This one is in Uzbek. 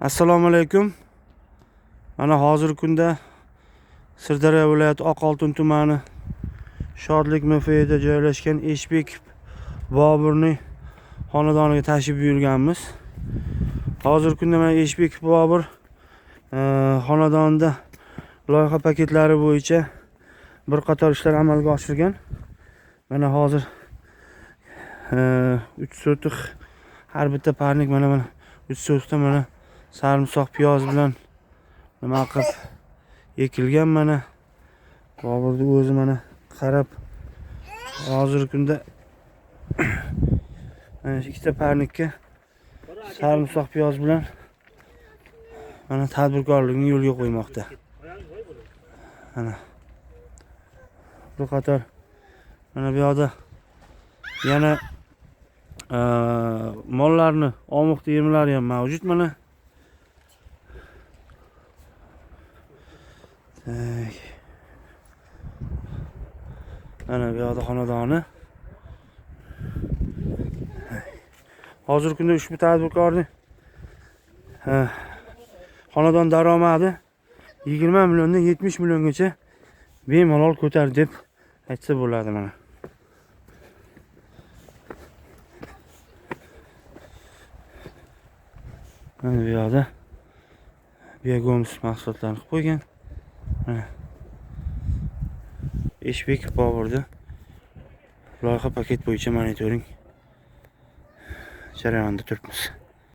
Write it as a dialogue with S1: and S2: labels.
S1: Assalomu alaykum. Mana hozirgi kunda Sirdaryo viloyati Oqoltin tumani Shodlik MFida joylashgan Eshbek Boburning xonadoniga tashrif buyurganmiz. Hozirgi kunda mana Eshbek Bobur xonadonida loyiha paketlari bo'yicha bir qator ishlar amalga oshirgan. Mana hozir 3 sotiq har bitta parnik mana 3 sotiqda mana sarımsak piyoz bilan nima qilib ekilgan. Mana Boburni o'zi mana qarab hozirgi kunda mana ikkita parnikka sarımsak piyoz bilan mana tadbirkorlikni yo'lga qo'ymoqda. Mana bir qator mana bu yoqda yana mollarni omoq yemlari ham mavjud. Mana bu yoqda xonadoni. Hozirgi kunda ushbu tadbirkorning xonadon daromadi 20 milliondan 70 milliongacha bemalol ko'tardi deb aytsa bo'ladi. Mana bu yoqda Biogomos mahsulotlarini qilib qo'ygan. Mana Eshbek Boburda loyiha paket bo'yicha monitoring jarayonida turibmiz.